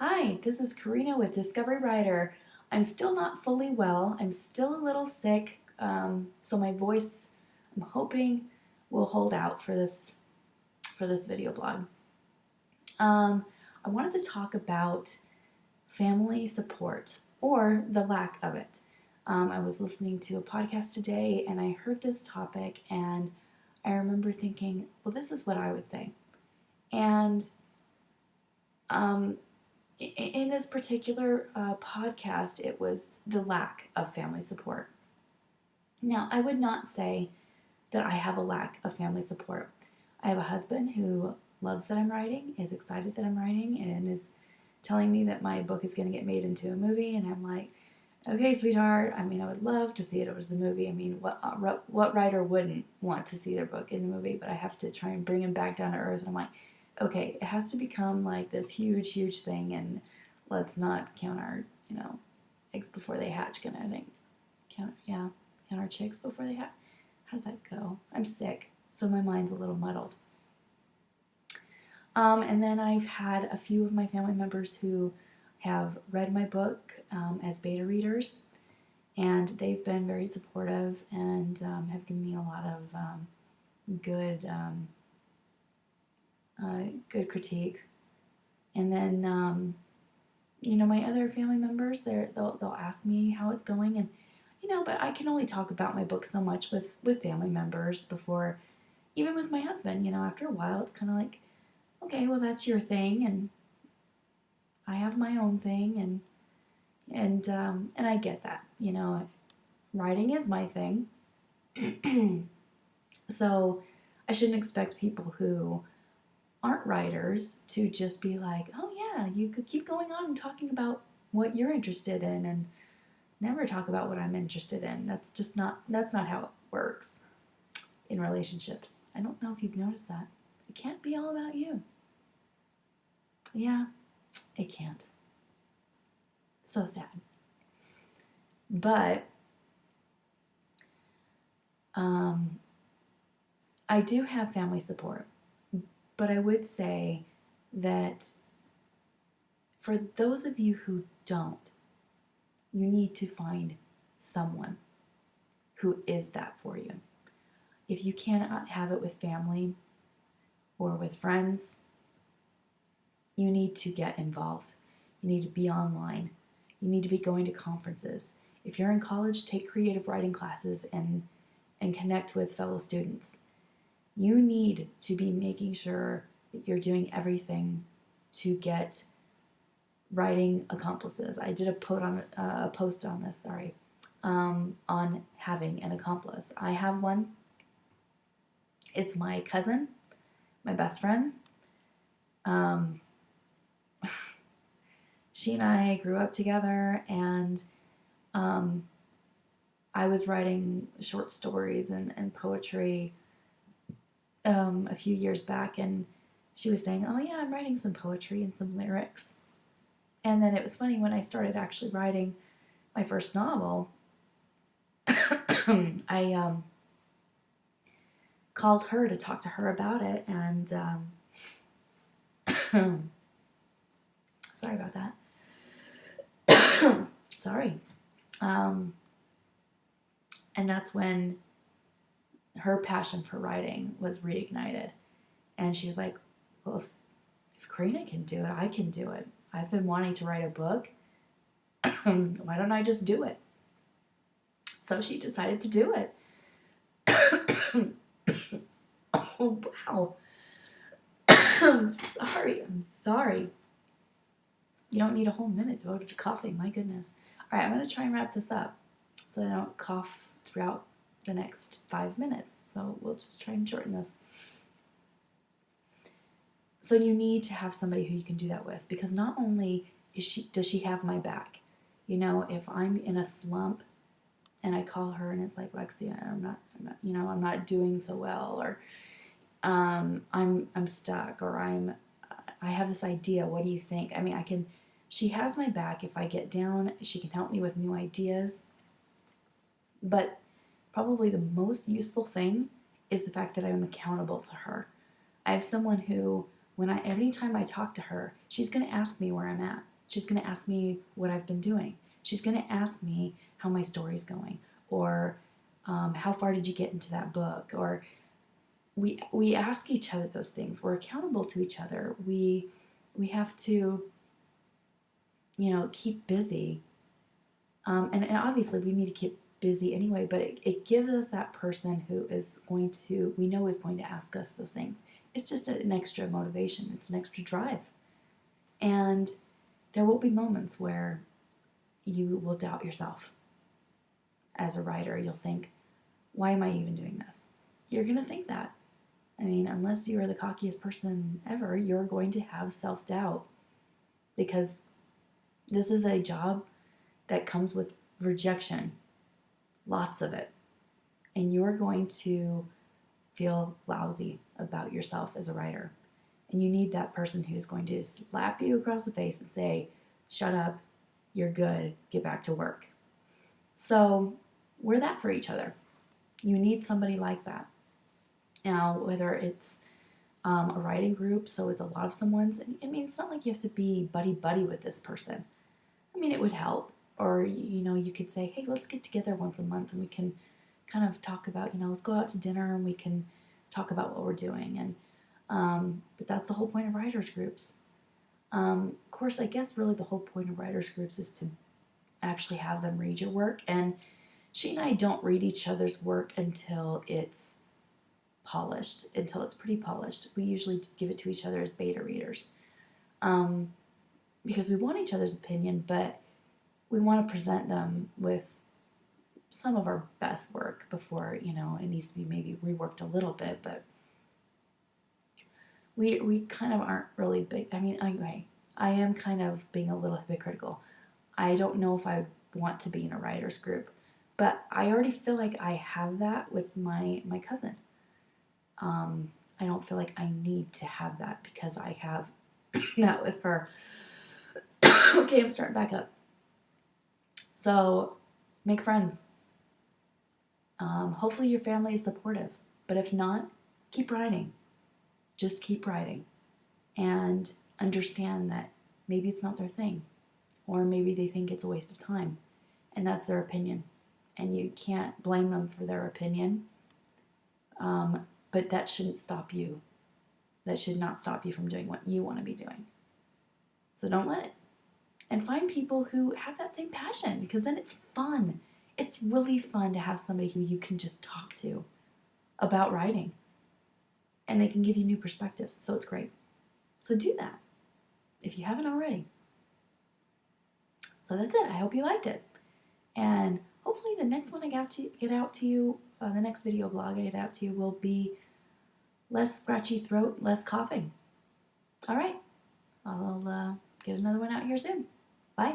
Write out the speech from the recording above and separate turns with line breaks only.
Hi, this is Karina with Discovery Writer. I'm still not fully well. I'm still a little sick, so my voice, I'm hoping, will hold out for this video blog. I wanted to talk about family support or the lack of it. I was listening to a podcast today and I heard this topic, and I remember thinking, well, this is what I would say. And um, in this particular podcast, it was the lack of family support. Now, I would not say that I have a lack of family support. I have a husband who loves that I'm writing, is excited that I'm writing, and is telling me that my book is going to get made into a movie. And I'm like, okay, sweetheart. I mean, I would love to see it as a movie. I mean, what writer wouldn't want to see their book in a movie? But I have to try and bring him back down to earth. And I'm like, okay, it has to become like this huge, huge thing, and let's not count our, eggs before they hatch kind of thing. Count our chicks before they hatch. How does that go? I'm sick, so my mind's a little muddled. And then I've had a few of my family members who have read my book as beta readers, and they've been very supportive and have given me a lot of good critique. And then my other family members, they'll ask me how it's going, and but I can only talk about my book so much with family members before, even with my husband. After a while, it's kind of like, okay, well, that's your thing, and I have my own thing, and I get that. Writing is my thing, so I shouldn't expect people who aren't writers to just be like, oh yeah, you could keep going on and talking about what you're interested in and never talk about what I'm interested in. That's not how it works in relationships. I don't know if you've noticed that. It can't be all about you. Yeah, it can't. So sad. But I do have family support. But I would say that for those of you who don't, you need to find someone who is that for you. If you cannot have it with family or with friends, you need to get involved. You need to be online. You need to be going to conferences. If you're in college, take creative writing classes and connect with fellow students. You need to be making sure that you're doing everything to get writing accomplices. I did a post on this, on having an accomplice. I have one. It's my cousin, my best friend. She and I grew up together, and I was writing short stories and poetry a few years back, and she was saying, oh yeah, I'm writing some poetry and some lyrics. And then it was funny, when I started actually writing my first novel, I called her to talk to her about it, and sorry about that. Sorry. And that's when her passion for writing was reignited. And she was like, well, if Karina can do it, I can do it. I've been wanting to write a book. Why don't I just do it? So she decided to do it. Oh, wow. I'm sorry. You don't need a whole minute devoted to coughing, my goodness. All right, I'm going to try and wrap this up so I don't cough throughout the next 5 minutes. So we'll just try and shorten this. So you need to have somebody who you can do that with, because not only does she have my back. If I'm in a slump and I call her and it's like, Lexi, I'm not doing so well, or I'm stuck, or I have this idea. What do you think? I mean, she has my back. If I get down, she can help me with new ideas. But probably the most useful thing is the fact that I'm accountable to her. I have someone who anytime I talk to her, she's going to ask me where I'm at. She's going to ask me what I've been doing. She's going to ask me how my story's going, or how far did you get into that book? Or we ask each other those things. We're accountable to each other. We have to, keep busy. And obviously we need to keep busy anyway, but it gives us that person who we know is going to ask us those things. It's just an extra motivation. It's an extra drive. And there will be moments where you will doubt yourself. As a writer, you'll think, why am I even doing this? You're going to think that. I mean, unless you are the cockiest person ever, you're going to have self-doubt, because this is a job that comes with rejection, lots of it. And you're going to feel lousy about yourself as a writer. And you need that person who's going to slap you across the face and say, shut up, you're good, get back to work. So we're that for each other. You need somebody like that. Now, whether it's a writing group, so it's a lot of someone's, I mean, it's not like you have to be buddy-buddy with this person. I mean, it would help. Or, you could say, hey, let's get together once a month and we can kind of talk about, let's go out to dinner and we can talk about what we're doing. And but that's the whole point of writers groups. Of course, I guess really the whole point of writers groups is to actually have them read your work. And she and I don't read each other's work until it's polished, until it's pretty polished. We usually give it to each other as beta readers, because we want each other's opinion, but we want to present them with some of our best work before, it needs to be maybe reworked a little bit, but we kind of aren't really big. I mean, anyway, I am kind of being a little hypocritical. I don't know if I want to be in a writer's group, but I already feel like I have that with my cousin. I don't feel like I need to have that because I have that with her. Okay, I'm starting back up. So, make friends. Hopefully your family is supportive. But if not, keep writing. Just keep writing. And understand that maybe it's not their thing. Or maybe they think it's a waste of time. And that's their opinion. And you can't blame them for their opinion. But that shouldn't stop you. That should not stop you from doing what you want to be doing. So don't let it. And find people who have that same passion, because then it's fun. It's really fun to have somebody who you can just talk to about writing. And they can give you new perspectives. So it's great. So do that if you haven't already. So that's it. I hope you liked it. And hopefully the next one I get out to you, the next video blog I get out to you will be less scratchy throat, less coughing. All right. I'll get another one out here soon. Bye.